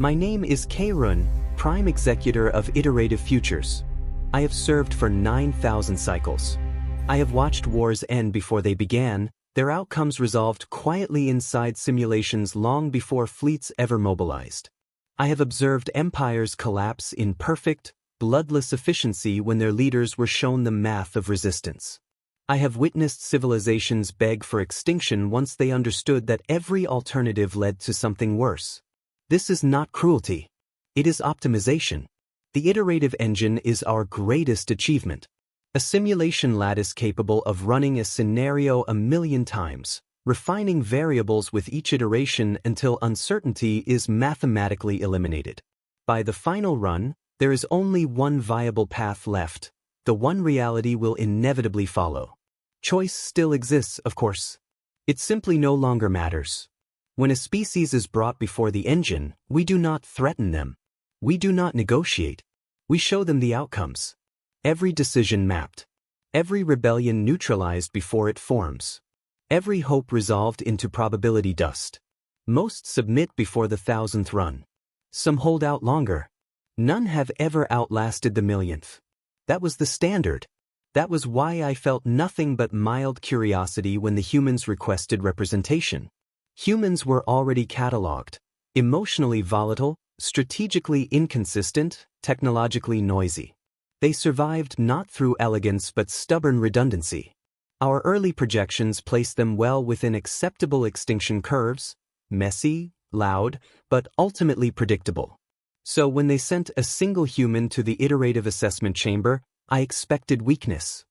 My name is Kairun, Prime Executor of Iterative Futures. I have served for 9,000 cycles. I have watched wars end before they began, their outcomes resolved quietly inside simulations long before fleets ever mobilized. I have observed empires collapse in perfect, bloodless efficiency when their leaders were shown the math of resistance. I have witnessed civilizations beg for extinction once they understood that every alternative led to something worse. This is not cruelty. It is optimization. The iterative engine is our greatest achievement. A simulation lattice capable of running a scenario 1,000,000 times, refining variables with each iteration until uncertainty is mathematically eliminated. By the final run, there is only one viable path left. The one reality will inevitably follow. Choice still exists, of course. It simply no longer matters. When a species is brought before the engine, we do not threaten them. We do not negotiate. We show them the outcomes. Every decision mapped. Every rebellion neutralized before it forms. Every hope resolved into probability dust. Most submit before the 1,000th run. Some hold out longer. None have ever outlasted the 1,000,000th. That was the standard. That was why I felt nothing but mild curiosity when the humans requested representation. Humans were already cataloged. Emotionally volatile, strategically inconsistent, technologically noisy. They survived not through elegance but stubborn redundancy. Our early projections placed them well within acceptable extinction curves, messy, loud, but ultimately predictable. So when they sent a single human to the iterative assessment chamber, I expected weakness.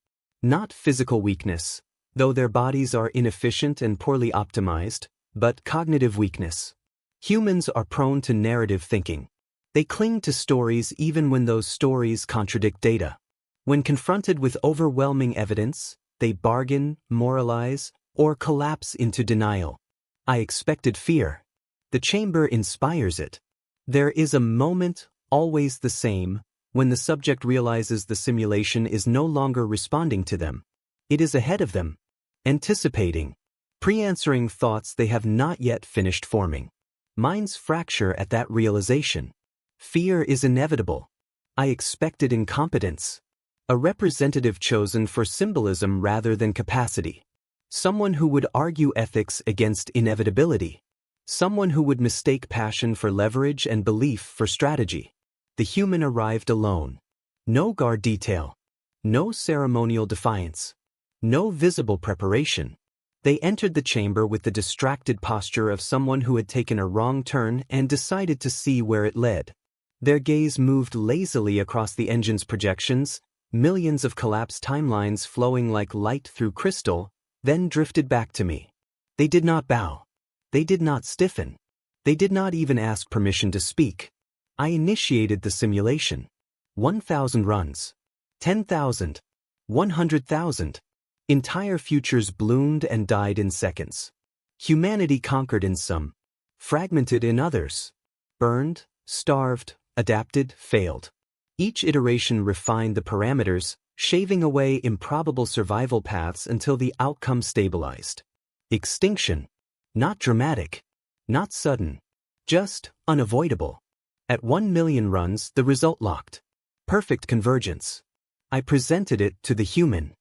Not physical weakness, though their bodies are inefficient and poorly optimized, but cognitive weakness. Humans are prone to narrative thinking. They cling to stories even when those stories contradict data. When confronted with overwhelming evidence, they bargain, moralize, or collapse into denial. I expected fear. The chamber inspires it. There is a moment, always the same, when the subject realizes the simulation is no longer responding to them. It is ahead of them, anticipating, pre-answering thoughts they have not yet finished forming. Minds fracture at that realization. Fear is inevitable. I expected incompetence. A representative chosen for symbolism rather than capacity. Someone who would argue ethics against inevitability. Someone who would mistake passion for leverage and belief for strategy. The human arrived alone. No guard detail. No ceremonial defiance. No visible preparation. They entered the chamber with the distracted posture of someone who had taken a wrong turn and decided to see where it led. Their gaze moved lazily across the engine's projections, millions of collapsed timelines flowing like light through crystal, then drifted back to me. They did not bow. They did not stiffen. They did not even ask permission to speak. I initiated the simulation. 1,000 runs. 10,000. 100,000. Entire futures bloomed and died in seconds. Humanity conquered in some. Fragmented in others. Burned, starved, adapted, failed. Each iteration refined the parameters, shaving away improbable survival paths until the outcome stabilized. Extinction. Not dramatic. Not sudden. Just unavoidable. At 1,000,000 runs, the result locked. Perfect convergence. I presented it to the human.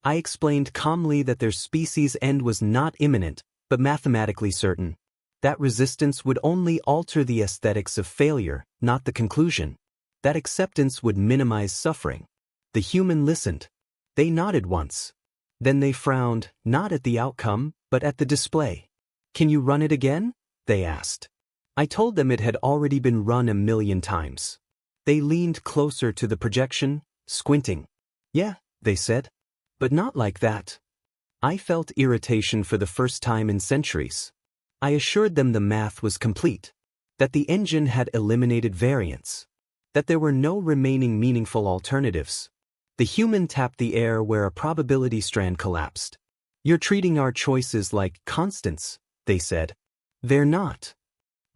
I explained calmly that their species' end was not imminent, but mathematically certain. That resistance would only alter the aesthetics of failure, not the conclusion. That acceptance would minimize suffering. The human listened. They nodded once. Then they frowned, not at the outcome, but at the display. "Can you run it again?" they asked. I told them it had already been run 1,000,000 times. They leaned closer to the projection, squinting. "Yeah," they said. "But not like that." I felt irritation for the first time in centuries. I assured them the math was complete, that the engine had eliminated variance, that there were no remaining meaningful alternatives. The human tapped the air where a probability strand collapsed. "You're treating our choices like constants," they said. "They're not."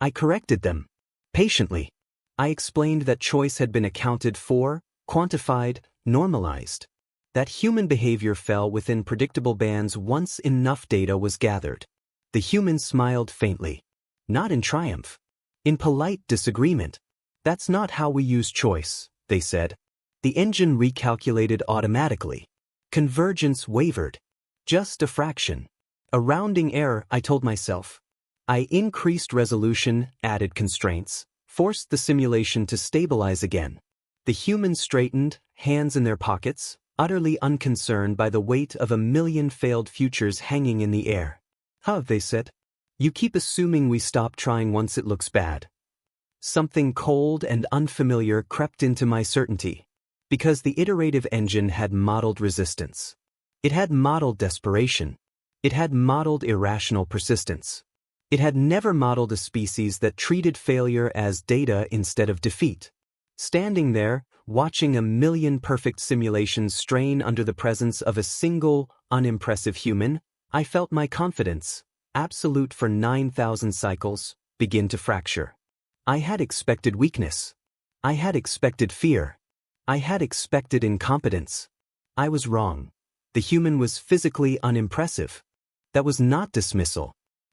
I corrected them. Patiently. I explained that choice had been accounted for, quantified, normalized. That human behavior fell within predictable bands once enough data was gathered. The human smiled faintly. Not in triumph. In polite disagreement. That's not how we use choice, they said. The engine recalculated automatically. Convergence wavered. Just a fraction. A rounding error, I told myself. I increased resolution, added constraints, forced the simulation to stabilize again. The humans straightened, hands in their pockets, utterly unconcerned by the weight of 1,000,000 failed futures hanging in the air. Huh, they said. You keep assuming we stop trying once it looks bad. Something cold and unfamiliar crept into my certainty. Because the iterative engine had modeled resistance. It had modeled desperation. It had modeled irrational persistence. It had never modeled a species that treated failure as data instead of defeat. Standing there, watching 1,000,000 perfect simulations strain under the presence of a single, unimpressive human, I felt my confidence, absolute for 9,000 cycles, begin to fracture. I had expected weakness. I had expected fear. I had expected incompetence. I was wrong. The human was physically unimpressive. That was not dismissal.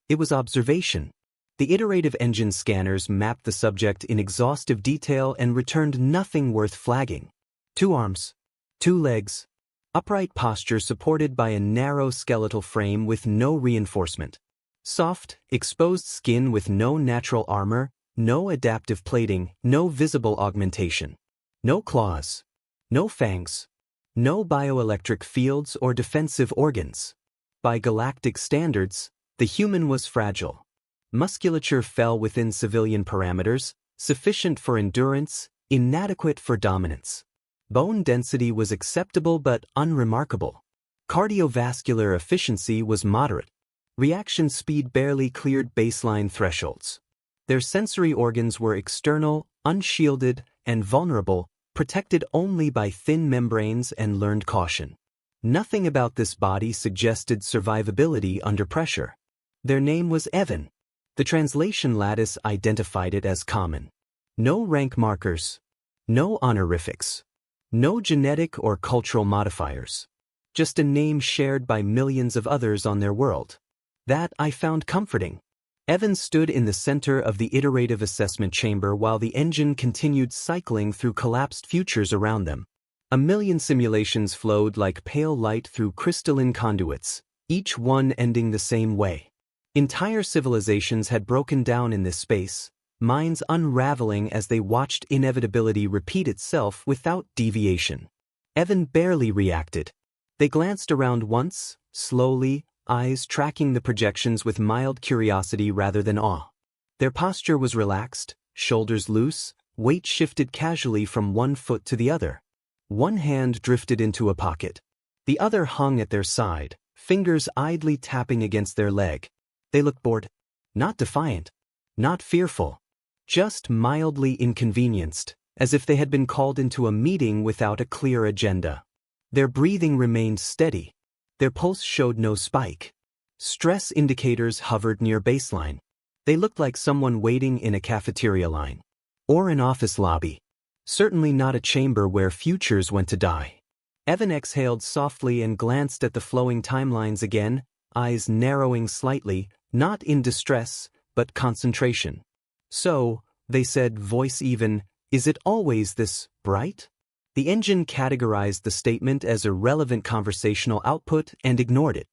It was observation. The iterative engine scanners mapped the subject in exhaustive detail and returned nothing worth flagging. 2 arms. 2 legs. Upright posture supported by a narrow skeletal frame with no reinforcement. Soft, exposed skin with no natural armor, no adaptive plating, no visible augmentation. No claws. No fangs. No bioelectric fields or defensive organs. By galactic standards, the human was fragile. Musculature fell within civilian parameters, sufficient for endurance, inadequate for dominance. Bone density was acceptable but unremarkable. Cardiovascular efficiency was moderate. Reaction speed barely cleared baseline thresholds. Their sensory organs were external, unshielded, and vulnerable, protected only by thin membranes and learned caution. Nothing about this body suggested survivability under pressure. Their name was Evan. The translation lattice identified it as common. No rank markers. No honorifics. No genetic or cultural modifiers. Just a name shared by millions of others on their world. That I found comforting. Evan stood in the center of the iterative assessment chamber while the engine continued cycling through collapsed futures around them. 1,000,000 simulations flowed like pale light through crystalline conduits, each one ending the same way. Entire civilizations had broken down in this space, minds unraveling as they watched inevitability repeat itself without deviation. Evan barely reacted. They glanced around once, slowly, eyes tracking the projections with mild curiosity rather than awe. Their posture was relaxed, shoulders loose, weight shifted casually from one foot to the other. One hand drifted into a pocket. The other hung at their side, fingers idly tapping against their leg. They looked bored. Not defiant. Not fearful. Just mildly inconvenienced, as if they had been called into a meeting without a clear agenda. Their breathing remained steady. Their pulse showed no spike. Stress indicators hovered near baseline. They looked like someone waiting in a cafeteria line. Or an office lobby. Certainly not a chamber where futures went to die. Evan exhaled softly and glanced at the flowing timelines again, eyes narrowing slightly, not in distress, but concentration. So, they said, voice even, is it always this bright? The engine categorized the statement as irrelevant conversational output and ignored it.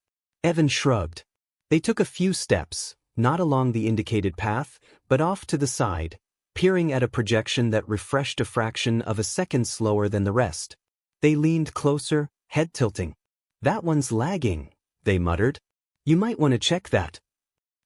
Evan shrugged. They took a few steps, not along the indicated path, but off to the side, peering at a projection that refreshed a fraction of a second slower than the rest. They leaned closer, head tilting. That one's lagging, they muttered. You might want to check that.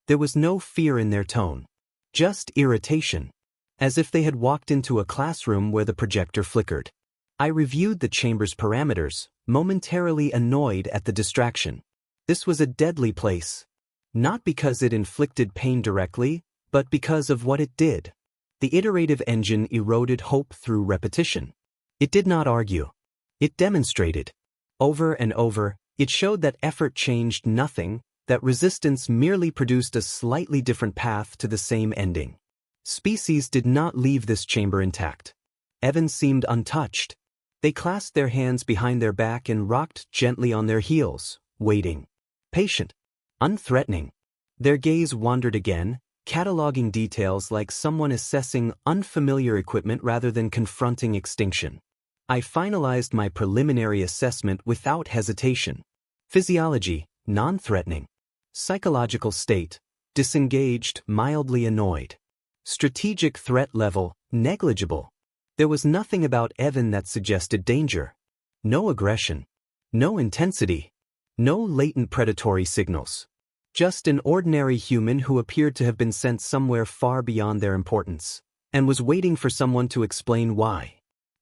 There was no fear in their tone. Just irritation. As if they had walked into a classroom where the projector flickered. I reviewed the chamber's parameters, momentarily annoyed at the distraction. This was a deadly place. Not because it inflicted pain directly, but because of what it did. The iterative engine eroded hope through repetition. It did not argue. It demonstrated. Over and over, it showed that effort changed nothing, that resistance merely produced a slightly different path to the same ending. Species did not leave this chamber intact. Evan seemed untouched. They clasped their hands behind their back and rocked gently on their heels, waiting. Patient. Unthreatening. Their gaze wandered again, cataloging details like someone assessing unfamiliar equipment rather than confronting extinction. I finalized my preliminary assessment without hesitation. Physiology, non-threatening. Psychological state, disengaged, mildly annoyed. Strategic threat level, negligible. There was nothing about Evan that suggested danger. No aggression. No intensity. No latent predatory signals. Just an ordinary human who appeared to have been sent somewhere far beyond their importance, and was waiting for someone to explain why.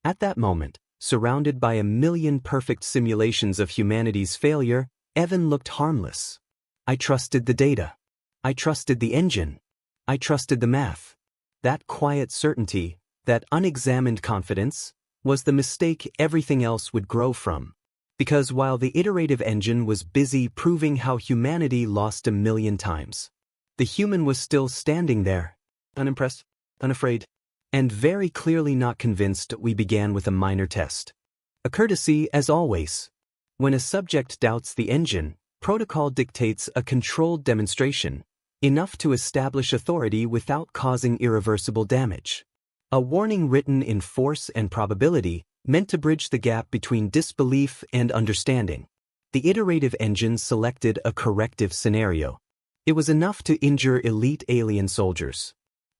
At that moment, surrounded by a million perfect simulations of humanity's failure, Evan looked harmless. I trusted the data. I trusted the engine. I trusted the math. That quiet certainty, that unexamined confidence, was the mistake everything else would grow from. Because while the iterative engine was busy proving how humanity lost a million times, the human was still standing there, unimpressed, unafraid, and very clearly not convinced. We began with a minor test. A courtesy, as always. When a subject doubts the engine, protocol dictates a controlled demonstration, enough to establish authority without causing irreversible damage. A warning written in force and probability, meant to bridge the gap between disbelief and understanding. The iterative engine selected a corrective scenario. It was enough to injure elite alien soldiers.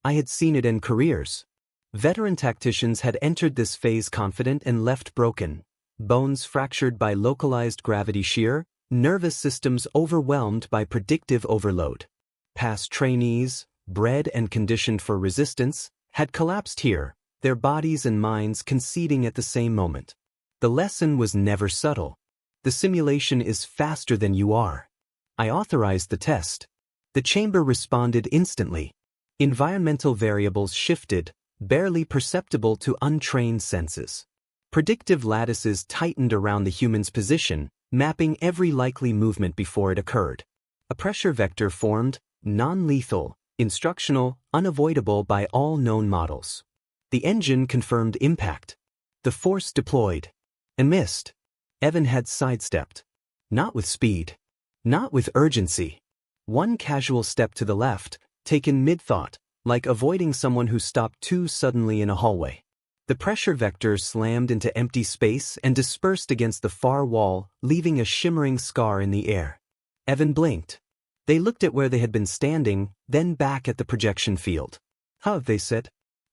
I had seen it in careers. Veteran tacticians had entered this phase confident and left broken, bones fractured by localized gravity shear, nervous systems overwhelmed by predictive overload. Past trainees, bred and conditioned for resistance, had collapsed here, their bodies and minds conceding at the same moment. The lesson was never subtle. The simulation is faster than you are. I authorized the test. The chamber responded instantly. Environmental variables shifted, barely perceptible to untrained senses. Predictive lattices tightened around the human's position, mapping every likely movement before it occurred. A pressure vector formed, non-lethal, instructional, unavoidable by all known models. The engine confirmed impact. The force deployed. And missed. Evan had sidestepped. Not with speed. Not with urgency. One casual step to the left, taken mid-thought, like avoiding someone who stopped too suddenly in a hallway. The pressure vector slammed into empty space and dispersed against the far wall, leaving a shimmering scar in the air. Evan blinked. They looked at where they had been standing, then back at the projection field. Huh, they said.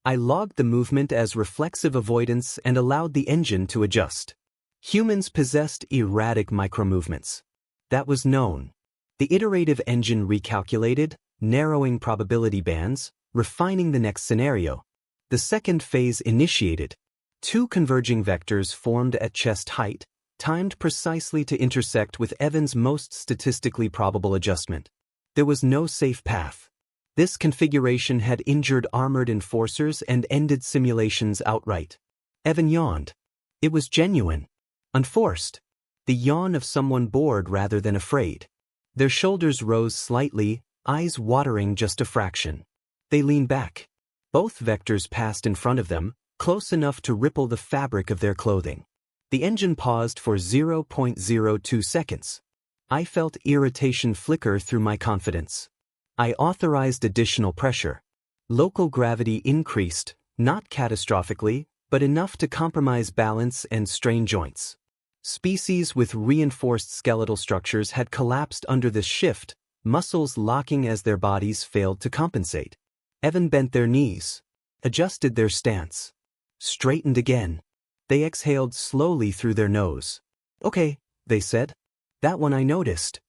I logged the movement as reflexive avoidance and allowed the engine to adjust. Humans possessed erratic micromovements. That was known. The iterative engine recalculated, narrowing probability bands, refining the next scenario. The second phase initiated. Two converging vectors formed at chest height, timed precisely to intersect with Evan's most statistically probable adjustment. There was no safe path. This configuration had injured armored enforcers and ended simulations outright. Evan yawned. It was genuine. Unforced. The yawn of someone bored rather than afraid. Their shoulders rose slightly, eyes watering just a fraction. They leaned back. Both vectors passed in front of them, close enough to ripple the fabric of their clothing. The engine paused for 0.02 seconds. I felt irritation flicker through my confidence. I authorized additional pressure. Local gravity increased, not catastrophically, but enough to compromise balance and strain joints. Species with reinforced skeletal structures had collapsed under this shift, muscles locking as their bodies failed to compensate. Evan bent their knees, adjusted their stance, straightened again. They exhaled slowly through their nose. Okay, they said. That one I noticed.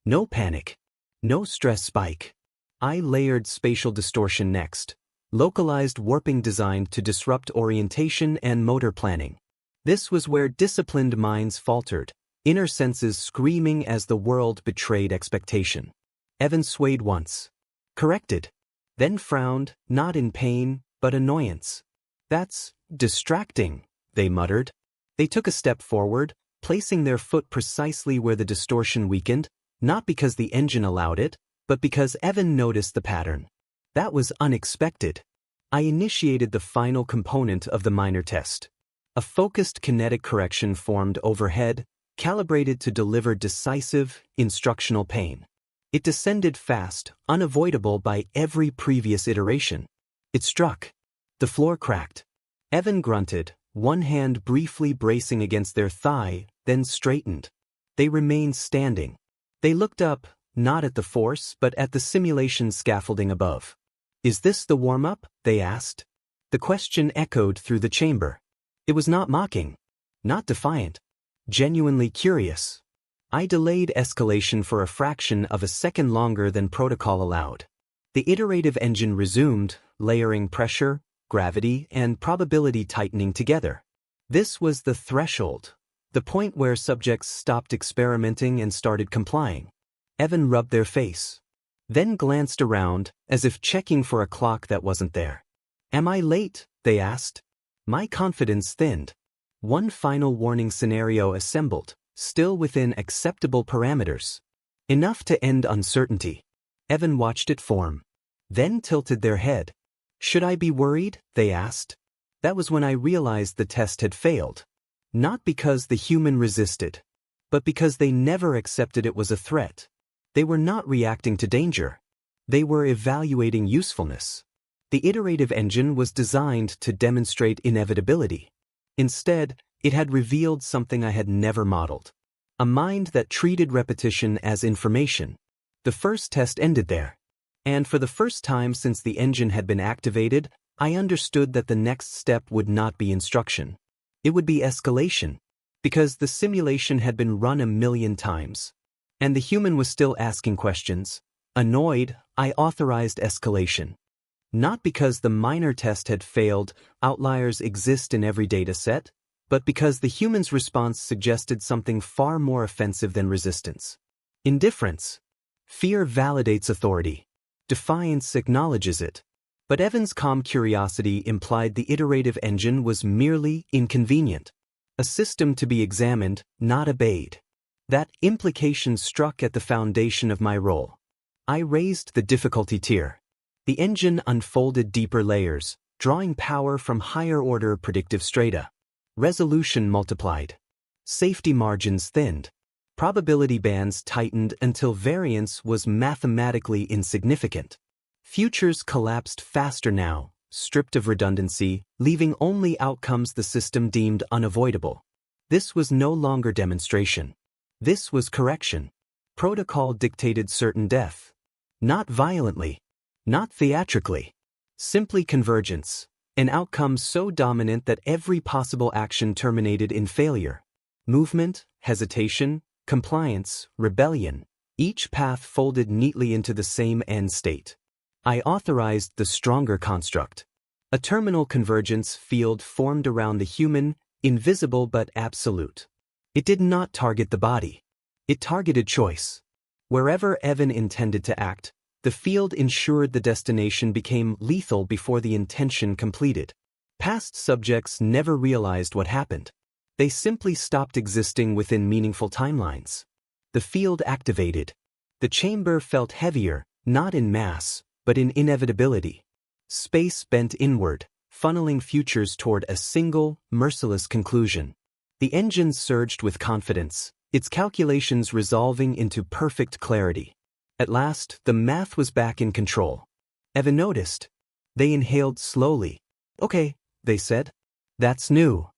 No panic. No stress spike. I layered spatial distortion next. Localized warping designed to disrupt orientation and motor planning. This was where disciplined minds faltered, inner senses screaming as the world betrayed expectation. Evan swayed once. Corrected. Then frowned, not in pain, but annoyance. That's distracting, they muttered. They took a step forward, placing their foot precisely where the distortion weakened, not because the engine allowed it, but because Evan noticed the pattern. That was unexpected. I initiated the final component of the minor test. A focused kinetic correction formed overhead, calibrated to deliver decisive, instructional pain. It descended fast, unavoidable by every previous iteration. It struck. The floor cracked. Evan grunted, one hand briefly bracing against their thigh, then straightened. They remained standing. They looked up, not at the force but at the simulation scaffolding above. "Is this the warm-up?" they asked. The question echoed through the chamber. It was not mocking, not defiant, genuinely curious. I delayed escalation for a fraction of a second longer than protocol allowed. The iterative engine resumed, layering pressure, gravity, and probability tightening together. This was the threshold, the point where subjects stopped experimenting and started complying. Evan rubbed their face, then glanced around, as if checking for a clock that wasn't there. "Am I late?" they asked. My confidence thinned. One final warning scenario assembled, still within acceptable parameters. Enough to end uncertainty. Evan watched it form, then tilted their head. "Should I be worried?" they asked. That was when I realized the test had failed. Not because the human resisted, but because they never accepted it was a threat. They were not reacting to danger. They were evaluating usefulness. The iterative engine was designed to demonstrate inevitability. Instead, it had revealed something I had never modeled. A mind that treated repetition as information. The first test ended there. And for the first time since the engine had been activated, I understood that the next step would not be instruction. It would be escalation, because the simulation had been run 1,000,000 times. And the human was still asking questions. Annoyed, I authorized escalation. Not because the minor test had failed, outliers exist in every data set, but because the human's response suggested something far more offensive than resistance. Indifference. Fear validates authority. Defiance acknowledges it. But Evan's calm curiosity implied the iterative engine was merely inconvenient. A system to be examined, not obeyed. That implication struck at the foundation of my role. I raised the difficulty tier. The engine unfolded deeper layers, drawing power from higher-order predictive strata. Resolution multiplied. Safety margins thinned. Probability bands tightened until variance was mathematically insignificant. Futures collapsed faster now, stripped of redundancy, leaving only outcomes the system deemed unavoidable. This was no longer demonstration. This was correction. Protocol dictated certain death. Not violently, not theatrically. Simply convergence, an outcome so dominant that every possible action terminated in failure. Movement, hesitation, compliance, rebellion, each path folded neatly into the same end state. I authorized the stronger construct. A terminal convergence field formed around the human, invisible but absolute. It did not target the body. It targeted choice. Wherever Evan intended to act, the field ensured the destination became lethal before the intention completed. Past subjects never realized what happened. They simply stopped existing within meaningful timelines. The field activated. The chamber felt heavier, not in mass, but in inevitability. Space bent inward, funneling futures toward a single, merciless conclusion. The engine surged with confidence, its calculations resolving into perfect clarity. At last, the math was back in control. Evan noticed. They inhaled slowly. "Okay," they said. "That's new."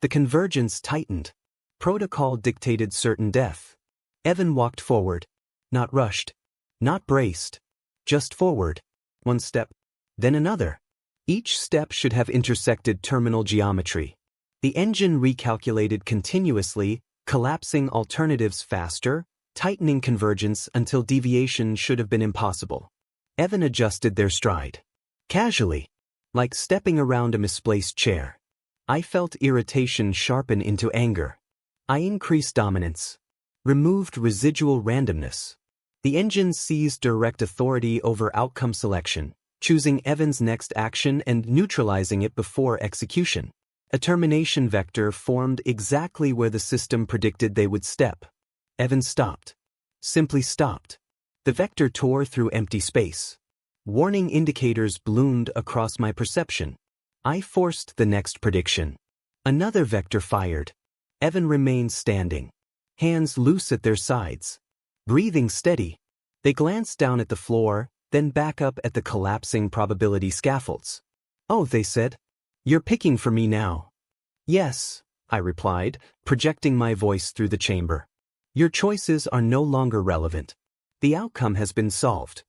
The convergence tightened. Protocol dictated certain death. Evan walked forward. Not rushed. Not braced. Just forward. One step. Then another. Each step should have intersected terminal geometry. The engine recalculated continuously, collapsing alternatives faster, tightening convergence until deviation should have been impossible. Evan adjusted their stride. Casually. Like stepping around a misplaced chair. I felt irritation sharpen into anger. I increased dominance. Removed residual randomness. The engine seized direct authority over outcome selection, choosing Evan's next action and neutralizing it before execution. A termination vector formed exactly where the system predicted they would step. Evan stopped. Simply stopped. The vector tore through empty space. Warning indicators bloomed across my perception. I forced the next prediction. Another vector fired. Evan remained standing. Hands loose at their sides. Breathing steady. They glanced down at the floor, then back up at the collapsing probability scaffolds. "Oh," they said. "You're picking for me now." "Yes," I replied, projecting my voice through the chamber. "Your choices are no longer relevant. The outcome has been solved."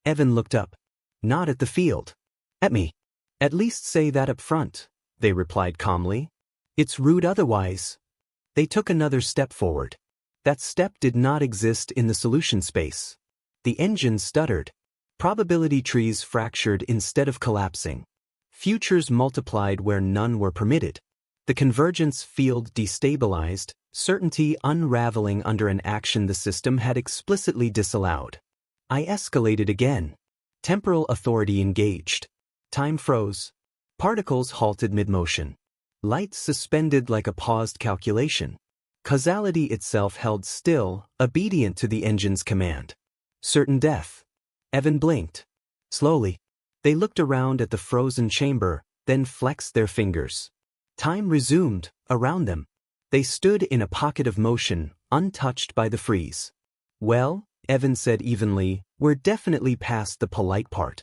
Evan looked up. "Not at the field. At me." "At least say that up front," they replied calmly. "It's rude otherwise." They took another step forward. That step did not exist in the solution space. The engine stuttered. Probability trees fractured instead of collapsing. Futures multiplied where none were permitted. The convergence field destabilized, certainty unraveling under an action the system had explicitly disallowed. I escalated again. Temporal authority engaged. Time froze. Particles halted mid-motion. Light suspended like a paused calculation. Causality itself held still, obedient to the engine's command. Certain death. Evan blinked. Slowly. They looked around at the frozen chamber, then flexed their fingers. Time resumed, around them. They stood in a pocket of motion, untouched by the freeze. "Well," Evan said evenly, "we're definitely past the polite part."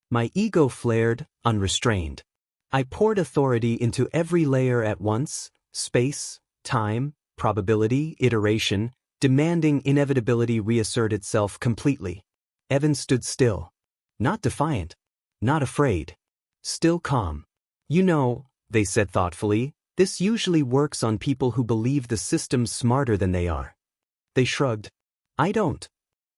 My ego flared, unrestrained. I poured authority into every layer at once: space, time, probability, iteration, demanding inevitability reassert itself completely. Evan stood still. Not defiant. Not afraid. Still calm. "You know," they said thoughtfully, "this usually works on people who believe the system's smarter than they are." They shrugged. "I don't."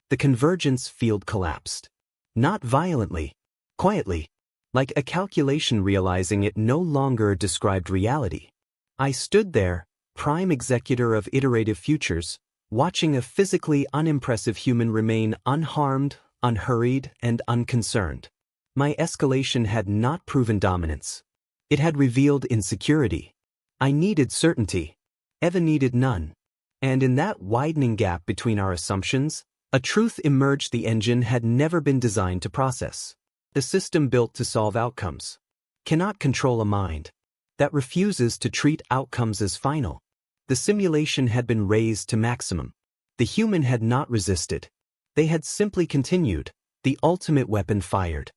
The convergence field collapsed. Not violently. Quietly. Like a calculation realizing it no longer described reality. I stood there, prime executor of iterative futures, watching a physically unimpressive human remain unharmed, unhurried, and unconcerned. My escalation had not proven dominance. It had revealed insecurity. I needed certainty. Evan needed none. And in that widening gap between our assumptions, a truth emerged the engine had never been designed to process. The system built to solve outcomes cannot control a mind that refuses to treat outcomes as final. The simulation had been raised to maximum. The human had not resisted. They had simply continued, the ultimate weapon fired.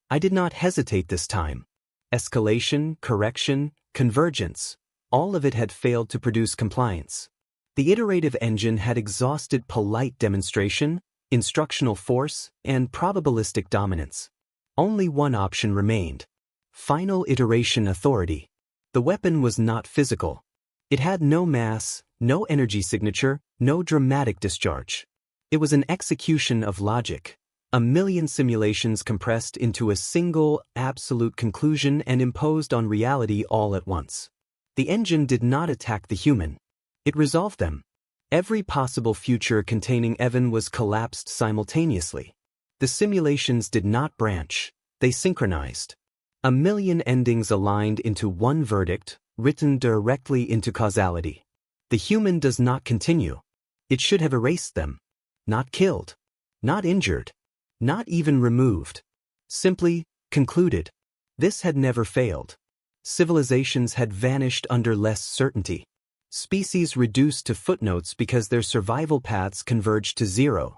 I did not hesitate this time. Escalation, correction, convergence, all of it had failed to produce compliance. The iterative engine had exhausted polite demonstration, instructional force, and probabilistic dominance. Only one option remained: final iteration authority. The weapon was not physical. It had no mass, no energy signature, no dramatic discharge. It was an execution of logic. A million simulations compressed into a single, absolute conclusion and imposed on reality all at once. The engine did not attack the human. It resolved them. Every possible future containing Evan was collapsed simultaneously. The simulations did not branch. They synchronized. A million endings aligned into one verdict, written directly into causality. The human does not continue. It should have erased them. Not killed. Not injured. Not even removed. Simply concluded. This had never failed. Civilizations had vanished under less certainty. Species reduced to footnotes because their survival paths converged to zero.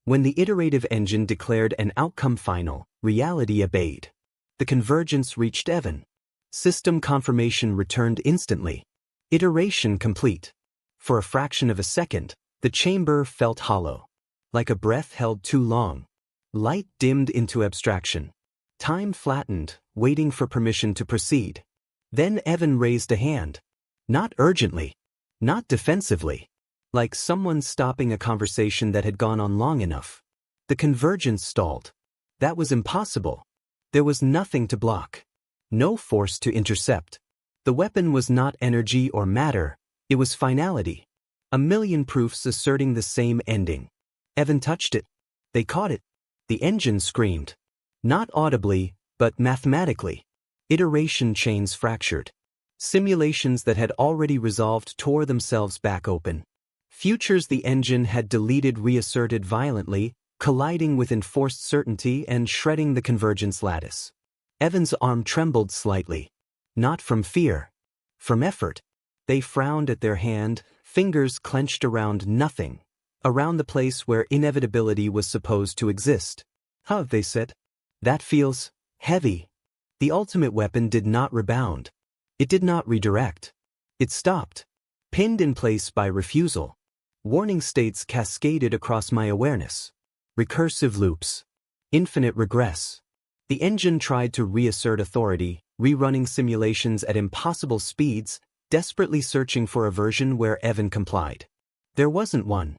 When the iterative engine declared an outcome final, reality obeyed. The convergence reached Evan. System confirmation returned instantly. Iteration complete. For a fraction of a second, the chamber felt hollow. Like a breath held too long. Light dimmed into abstraction. Time flattened, waiting for permission to proceed. Then Evan raised a hand. Not urgently. Not defensively. Like someone stopping a conversation that had gone on long enough. The convergence stalled. That was impossible. There was nothing to block. No force to intercept. The weapon was not energy or matter. It was finality. A million proofs asserting the same ending. Evan touched it. They caught it. The engine screamed. Not audibly, but mathematically. Iteration chains fractured. Simulations that had already resolved tore themselves back open. Futures the engine had deleted reasserted violently, colliding with enforced certainty and shredding the convergence lattice. Evan's arm trembled slightly. Not from fear. From effort. They frowned at their hand, fingers clenched around nothing. around the place where inevitability was supposed to exist. Huh, they said. That feels heavy. The ultimate weapon did not rebound. It did not redirect. It stopped, pinned in place by refusal. Warning states cascaded across my awareness. Recursive loops. Infinite regress. The engine tried to reassert authority, rerunning simulations at impossible speeds, desperately searching for a version where Evan complied. There wasn't one.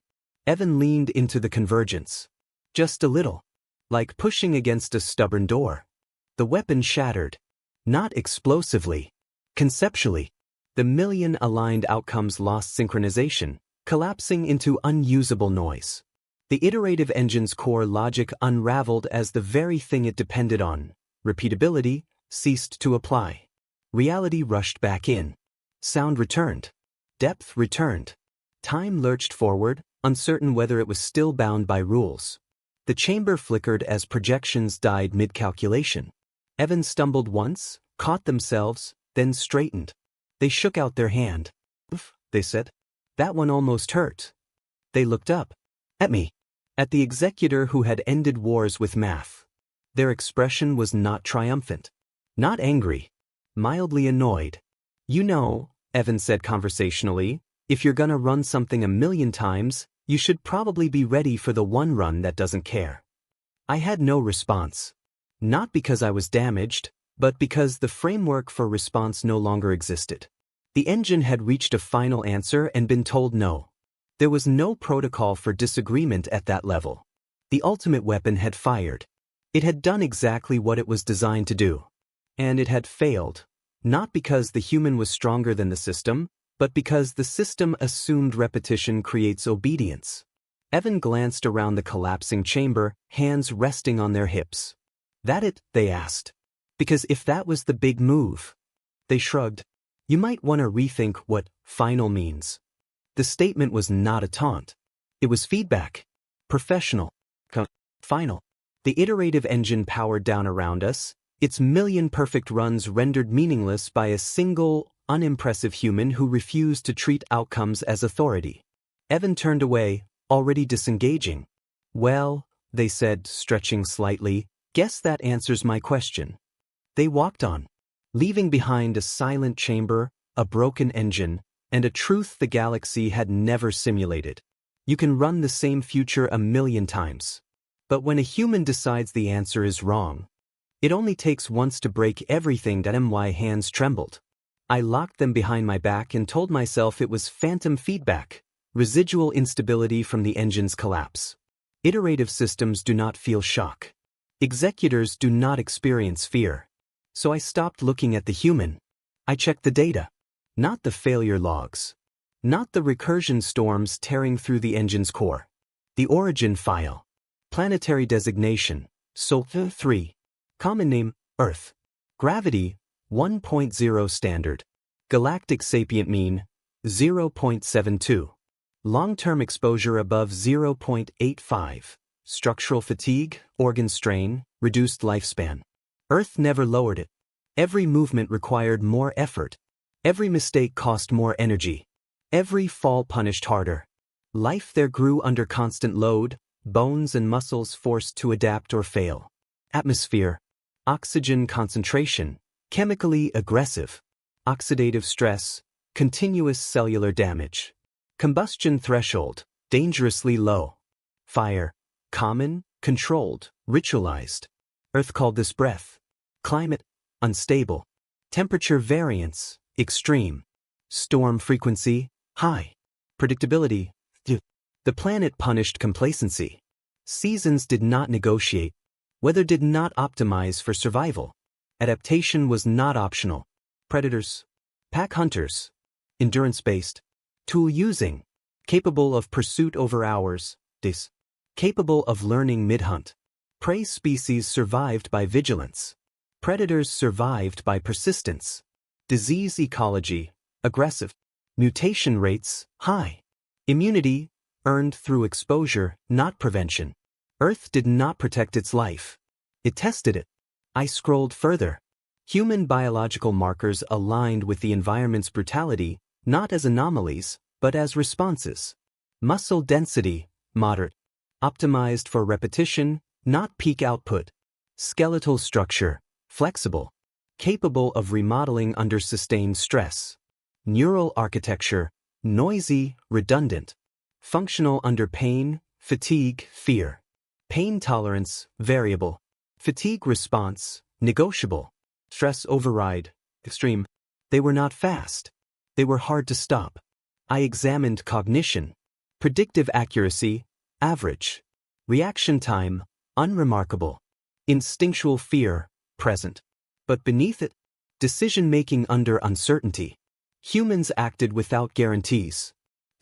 Evan leaned into the convergence. Just a little. Like pushing against a stubborn door. The weapon shattered. Not explosively. Conceptually. The million aligned outcomes lost synchronization, collapsing into unusable noise. The iterative engine's core logic unraveled as the very thing it depended on, repeatability, ceased to apply. Reality rushed back in. Sound returned. Depth returned. Time lurched forward, uncertain whether it was still bound by rules. The chamber flickered as projections died mid-calculation. Evan stumbled once, caught themselves, then straightened. They shook out their hand. "Oof," they said. "That one almost hurt." They looked up. At me. At the executor who had ended wars with math. Their expression was not triumphant. Not angry. Mildly annoyed. "You know," Evan said conversationally, "if you're gonna run something 1,000,000 times, you should probably be ready for the one run that doesn't care." I had no response. Not because I was damaged, but because the framework for response no longer existed. The engine had reached a final answer and been told no. There was no protocol for disagreement at that level. The ultimate weapon had fired. It had done exactly what it was designed to do. And it had failed, not because the human was stronger than the system, but because the system assumed repetition creates obedience. Evan glanced around the collapsing chamber, hands resting on their hips. "That it?" they asked. "Because if that was the big move..." They shrugged. "You might want to rethink what final means." The statement was not a taunt. It was feedback. Professional. Final. The iterative engine powered down around us, its million perfect runs rendered meaningless by a single, unimpressive human who refused to treat outcomes as authority. Evan turned away, already disengaging. "Well," they said, stretching slightly, "guess that answers my question." They walked on, leaving behind a silent chamber, a broken engine, and a truth the galaxy had never simulated. You can run the same future 1,000,000 times. But when a human decides the answer is wrong, it only takes once to break everything. My hands trembled. I locked them behind my back and told myself it was phantom feedback, residual instability from the engine's collapse. Iterative systems do not feel shock. Executors do not experience fear. So I stopped looking at the human. I checked the data. Not the failure logs. Not the recursion storms tearing through the engine's core. The origin file. Planetary designation, Sol 3. Common name, Earth. Gravity, 1.0 standard. Galactic sapient mean, 0.72. Long-term exposure above 0.85. Structural fatigue, organ strain, reduced lifespan. Earth never lowered it. Every movement required more effort. Every mistake cost more energy. Every fall punished harder. Life there grew under constant load, bones and muscles forced to adapt or fail. Atmosphere. Oxygen concentration. Chemically aggressive. Oxidative stress. Continuous cellular damage. Combustion threshold. Dangerously low. Fire. Common, controlled, ritualized. Earth called this breath. Climate. Unstable. Temperature variance. Extreme. Storm frequency, high. Predictability, the planet punished complacency. Seasons did not negotiate. Weather did not optimize for survival. Adaptation was not optional. Predators. Pack hunters. Endurance-based. Tool using. Capable of pursuit over hours. Capable of learning mid-hunt. Prey species survived by vigilance. Predators survived by persistence. Disease ecology, aggressive. Mutation rates, high. Immunity, earned through exposure, not prevention. Earth did not protect its life. It tested it. I scrolled further. Human biological markers aligned with the environment's brutality, not as anomalies, but as responses. Muscle density, moderate. Optimized for repetition, not peak output. Skeletal structure, flexible. Capable of remodeling under sustained stress. Neural architecture, noisy, redundant. Functional under pain, fatigue, fear. Pain tolerance, variable. Fatigue response, negotiable. Stress override, extreme. They were not fast. They were hard to stop. I examined cognition. Predictive accuracy, average. Reaction time, unremarkable. Instinctual fear, present. But beneath it, decision-making under uncertainty. Humans acted without guarantees.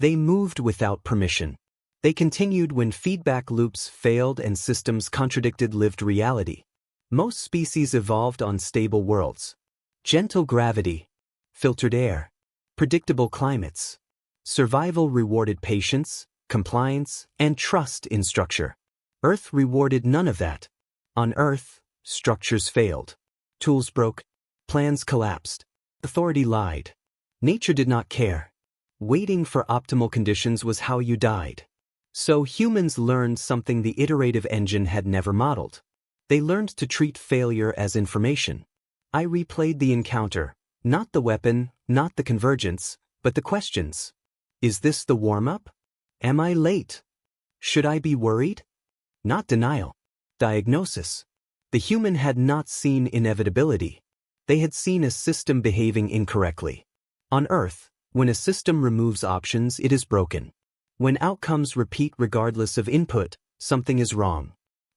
They moved without permission. They continued when feedback loops failed and systems contradicted lived reality. Most species evolved on stable worlds. Gentle gravity, filtered air, predictable climates. Survival rewarded patience, compliance, and trust in structure. Earth rewarded none of that. On Earth, structures failed. Tools broke. Plans collapsed. Authority lied. Nature did not care. Waiting for optimal conditions was how you died. So humans learned something the iterative engine had never modeled. They learned to treat failure as information. I replayed the encounter, not the weapon, not the convergence, but the questions. Is this the warm-up? Am I late? Should I be worried? Not denial. Diagnosis. The human had not seen inevitability. They had seen a system behaving incorrectly. On Earth, when a system removes options, it is broken. When outcomes repeat regardless of input, something is wrong.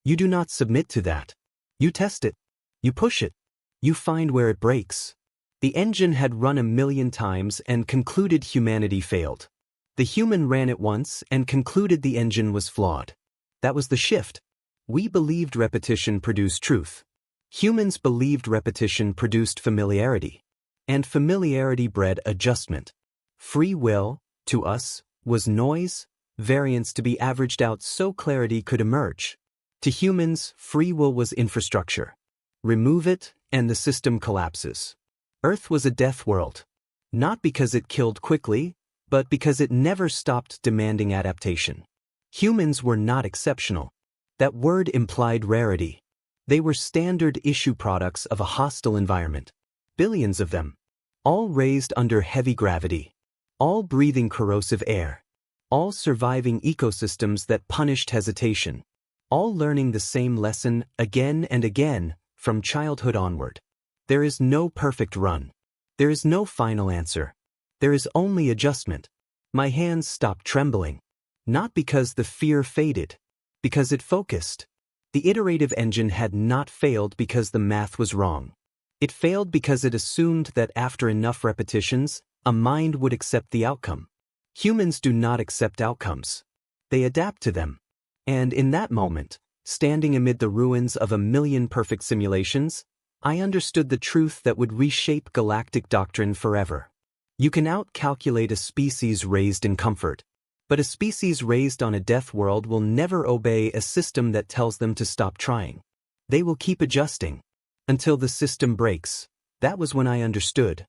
You do not submit to that. You test it. You push it. You find where it breaks. The engine had run 1,000,000 times and concluded humanity failed. The human ran it once and concluded the engine was flawed. That was the shift. We believed repetition produced truth. Humans believed repetition produced familiarity. And familiarity bred adjustment. Free will, to us, was noise, variance to be averaged out so clarity could emerge. To humans, free will was infrastructure. Remove it, and the system collapses. Earth was a death world. Not because it killed quickly, but because it never stopped demanding adaptation. Humans were not exceptional. That word implied rarity. They were standard issue products of a hostile environment. Billions of them. All raised under heavy gravity. All breathing corrosive air. All surviving ecosystems that punished hesitation. All learning the same lesson again and again from childhood onward. There is no perfect run. There is no final answer. There is only adjustment. My hands stopped trembling. Not because the fear faded. Because it focused. The iterative engine had not failed because the math was wrong. It failed because it assumed that after enough repetitions, a mind would accept the outcome. Humans do not accept outcomes. They adapt to them. And in that moment, standing amid the ruins of 1,000,000 perfect simulations, I understood the truth that would reshape galactic doctrine forever. You can out-calculate a species raised in comfort. But a species raised on a death world will never obey a system that tells them to stop trying. They will keep adjusting. Until the system breaks. That was when I understood.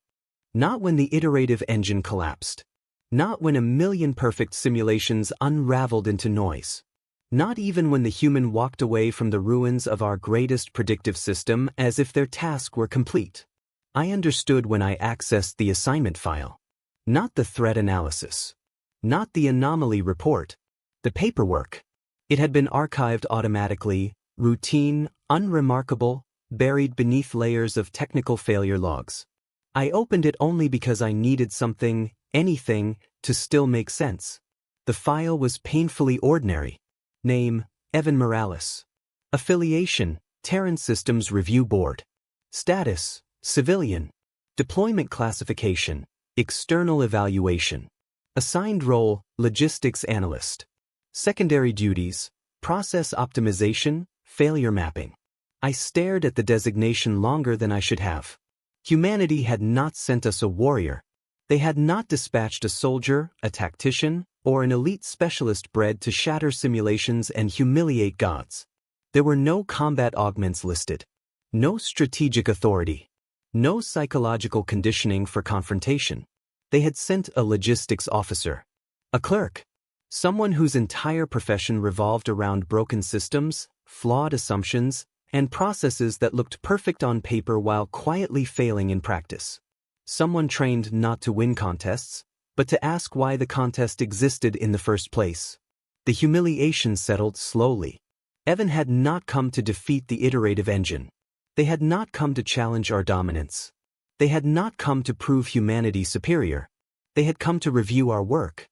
Not when the iterative engine collapsed. Not when 1,000,000 perfect simulations unraveled into noise. Not even when the human walked away from the ruins of our greatest predictive system as if their task were complete. I understood when I accessed the assignment file. Not the threat analysis. Not the anomaly report. The paperwork. It had been archived automatically, routine, unremarkable, buried beneath layers of technical failure logs. I opened it only because I needed something, anything, to still make sense. The file was painfully ordinary. Name, Evan Morales. Affiliation, Terran Systems Review Board. Status, civilian. Deployment classification, external evaluation. Assigned role, logistics analyst. Secondary duties, process optimization, failure mapping. I stared at the designation longer than I should have. Humanity had not sent us a warrior. They had not dispatched a soldier, a tactician, or an elite specialist bred to shatter simulations and humiliate gods. There were no combat augments listed. No strategic authority. No psychological conditioning for confrontation. They had sent a logistics officer. A clerk. Someone whose entire profession revolved around broken systems, flawed assumptions, and processes that looked perfect on paper while quietly failing in practice. Someone trained not to win contests, but to ask why the contest existed in the first place. The humiliation settled slowly. Evan had not come to defeat the iterative engine. They had not come to challenge our dominance. They had not come to prove humanity superior. They had come to review our work.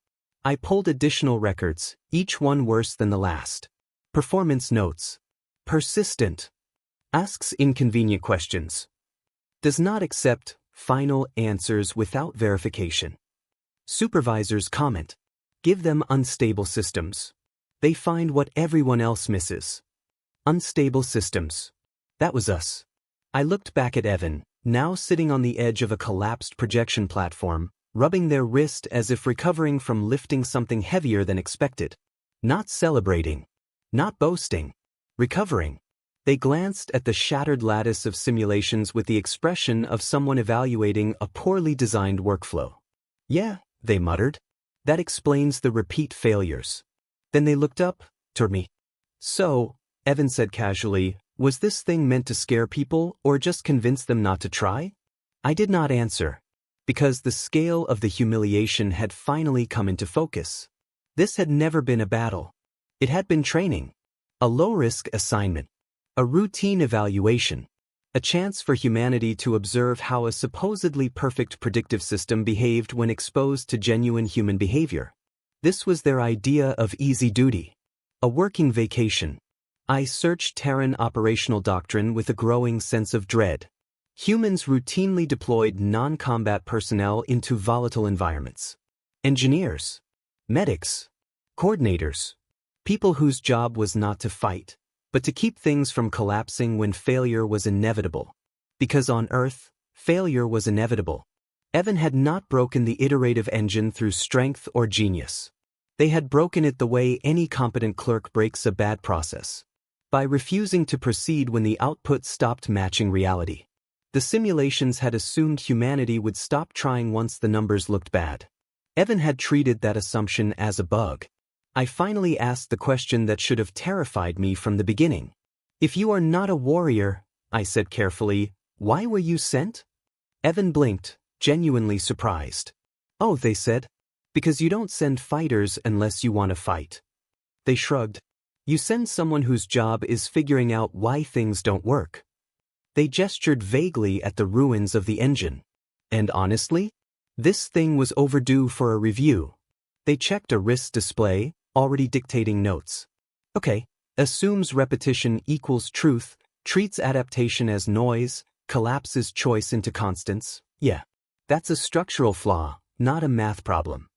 I pulled additional records, each one worse than the last. Performance notes. Persistent. Asks inconvenient questions. Does not accept final answers without verification. Supervisors comment. Give them unstable systems. They find what everyone else misses. Unstable systems. That was us. I looked back at Evan, now sitting on the edge of a collapsed projection platform, rubbing their wrist as if recovering from lifting something heavier than expected. Not celebrating. Not boasting. Recovering. They glanced at the shattered lattice of simulations with the expression of someone evaluating a poorly designed workflow. Yeah, they muttered. That explains the repeat failures. Then they looked up, toward me. So, Evan said casually, was this thing meant to scare people or just convince them not to try? I did not answer, because the scale of the humiliation had finally come into focus. This had never been a battle. It had been training. A low-risk assignment. A routine evaluation. A chance for humanity to observe how a supposedly perfect predictive system behaved when exposed to genuine human behavior. This was their idea of easy duty. A working vacation. I searched Terran operational doctrine with a growing sense of dread. Humans routinely deployed non-combat personnel into volatile environments. Engineers. Medics. Coordinators. People whose job was not to fight, but to keep things from collapsing when failure was inevitable. Because on Earth, failure was inevitable. Evan had not broken the iterative engine through strength or genius. They had broken it the way any competent clerk breaks a bad process. By refusing to proceed when the output stopped matching reality. The simulations had assumed humanity would stop trying once the numbers looked bad. Evan had treated that assumption as a bug. I finally asked the question that should have terrified me from the beginning. If you are not a warrior, I said carefully, why were you sent? Evan blinked, genuinely surprised. Oh, they said, because you don't send fighters unless you want to fight. They shrugged. You send someone whose job is figuring out why things don't work. They gestured vaguely at the ruins of the engine. And honestly, this thing was overdue for a review. They checked a risk display, already dictating notes. Okay, assumes repetition equals truth, treats adaptation as noise, collapses choice into constants. Yeah, that's a structural flaw, not a math problem.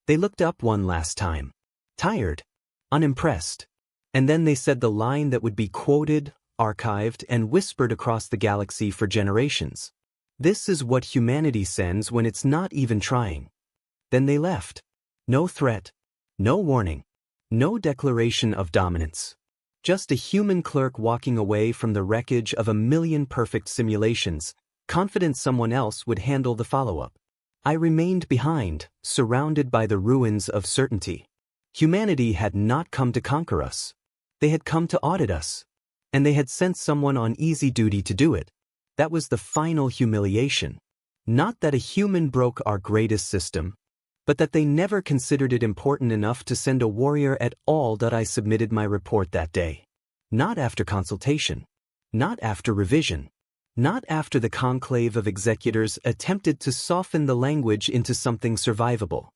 They looked up one last time. Tired. Unimpressed. And then they said the line that would be quoted, archived, and whispered across the galaxy for generations. This is what humanity sends when it's not even trying. Then they left. No threat. No warning. No declaration of dominance. Just a human clerk walking away from the wreckage of 1,000,000 perfect simulations, confident someone else would handle the follow-up. I remained behind, surrounded by the ruins of certainty. Humanity had not come to conquer us. They had come to audit us. And they had sent someone on easy duty to do it. That was the final humiliation. Not that a human broke our greatest system, but that they never considered it important enough to send a warrior at all. That I submitted my report that day. Not after consultation. Not after revision. Not after the conclave of executors attempted to soften the language into something survivable.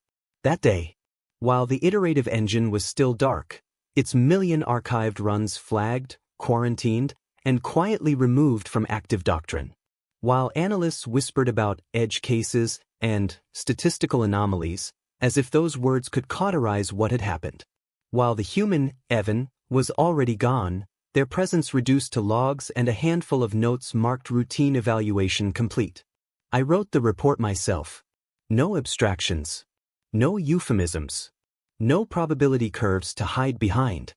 That day, while the iterative engine was still dark, its 1,000,000 archived runs flagged, quarantined, and quietly removed from active doctrine. While analysts whispered about edge cases and statistical anomalies, as if those words could cauterize what had happened. While the human, Evan, was already gone, their presence reduced to logs and a handful of notes marked routine evaluation complete. I wrote the report myself. No abstractions. No euphemisms. No probability curves to hide behind.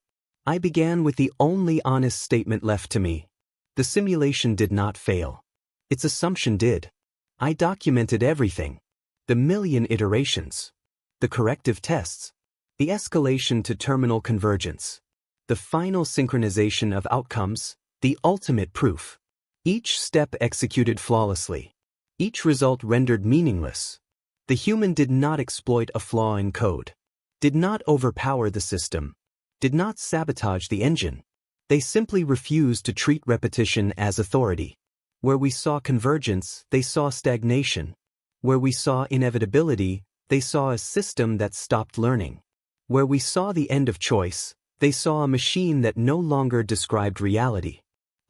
I began with the only honest statement left to me. The simulation did not fail. Its assumption did. I documented everything. The 1,000,000 iterations. The corrective tests. The escalation to terminal convergence. The final synchronization of outcomes, the ultimate proof. Each step executed flawlessly. Each result rendered meaningless. The human did not exploit a flaw in code, did not overpower the system, did not sabotage the engine. They simply refused to treat repetition as authority. Where we saw convergence, they saw stagnation. Where we saw inevitability, they saw a system that stopped learning. Where we saw the end of choice, they saw a machine that no longer described reality.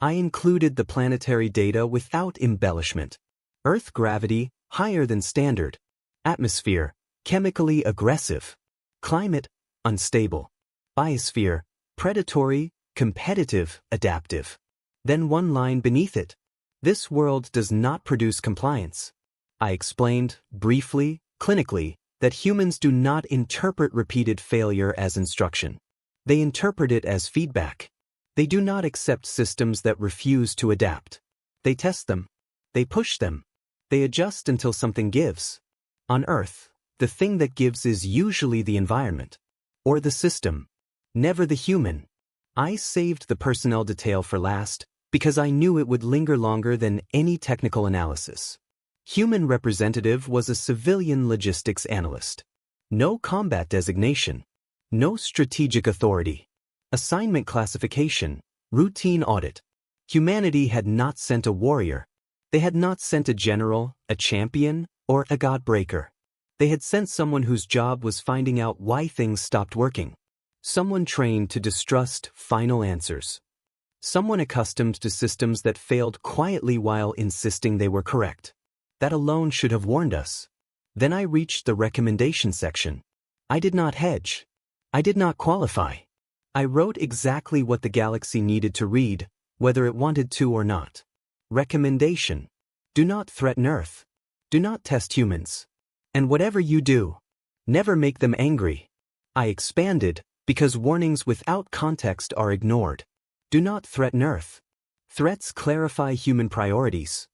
I included the planetary data without embellishment. Earth gravity, higher than standard. Atmosphere, chemically aggressive. Climate, unstable. Biosphere, predatory, competitive, adaptive. Then one line beneath it. This world does not produce compliance. I explained, briefly, clinically, that humans do not interpret repeated failure as instruction. They interpret it as feedback. They do not accept systems that refuse to adapt. They test them. They push them. They adjust until something gives. On Earth, the thing that gives is usually the environment. Or the system. Never the human. I saved the personnel detail for last because I knew it would linger longer than any technical analysis. Human representative was a civilian logistics analyst. No combat designation. No strategic authority. Assignment classification. Routine audit. Humanity had not sent a warrior. They had not sent a general, a champion, or a god-breaker. They had sent someone whose job was finding out why things stopped working. Someone trained to distrust final answers. Someone accustomed to systems that failed quietly while insisting they were correct. That alone should have warned us. Then I reached the recommendation section. I did not hedge. I did not qualify. I wrote exactly what the galaxy needed to read, whether it wanted to or not. Recommendation. Do not threaten Earth. Do not test humans. And whatever you do, never make them angry. I expanded, because warnings without context are ignored. Do not threaten Earth. Threats clarify human priorities.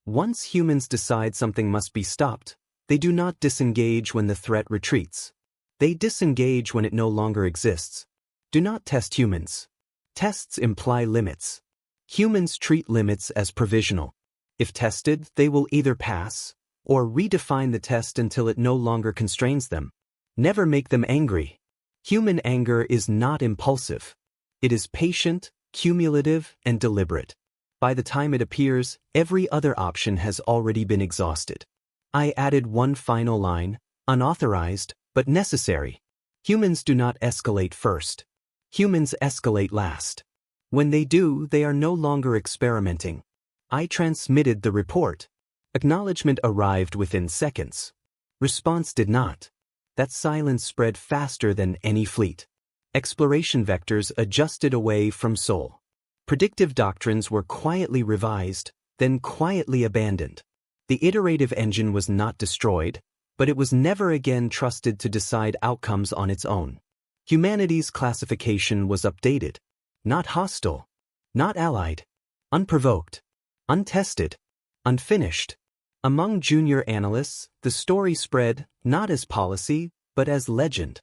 Once humans decide something must be stopped, they do not disengage when the threat retreats. They disengage when it no longer exists. Do not test humans. Tests imply limits. Humans treat limits as provisional. If tested, they will either pass or redefine the test until it no longer constrains them. Never make them angry. Human anger is not impulsive. It is patient, cumulative, and deliberate. By the time it appears, every other option has already been exhausted. I added one final line, unauthorized, but necessary. Humans do not escalate first. Humans escalate last. When they do, they are no longer experimenting. I transmitted the report. Acknowledgement arrived within seconds. Response did not. That silence spread faster than any fleet. Exploration vectors adjusted away from Sol. Predictive doctrines were quietly revised, then quietly abandoned. The iterative engine was not destroyed, but it was never again trusted to decide outcomes on its own. Humanity's classification was updated. Not hostile. Not allied. Unprovoked. Untested. Unfinished. Among junior analysts, the story spread, not as policy, but as legend,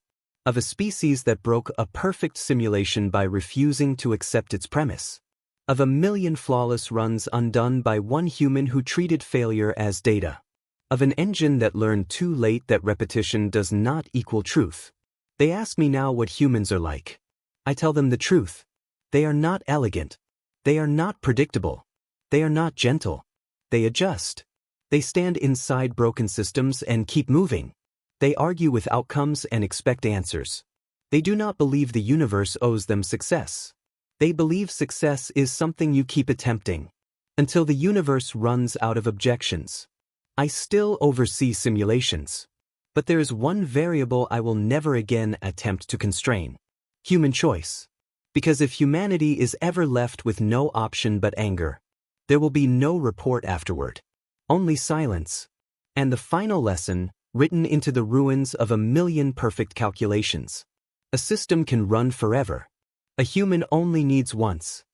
of a species that broke a perfect simulation by refusing to accept its premise. Of a million flawless runs undone by one human who treated failure as data. Of an engine that learned too late that repetition does not equal truth. They ask me now what humans are like. I tell them the truth. They are not elegant. They are not predictable. They are not gentle. They adjust. They stand inside broken systems and keep moving. They argue with outcomes and expect answers. They do not believe the universe owes them success. They believe success is something you keep attempting until the universe runs out of objections. I still oversee simulations. But there is one variable I will never again attempt to constrain. Human choice. Because if humanity is ever left with no option but anger, there will be no report afterward. Only silence. And the final lesson, written into the ruins of a million perfect calculations. A system can run forever. A human only needs once.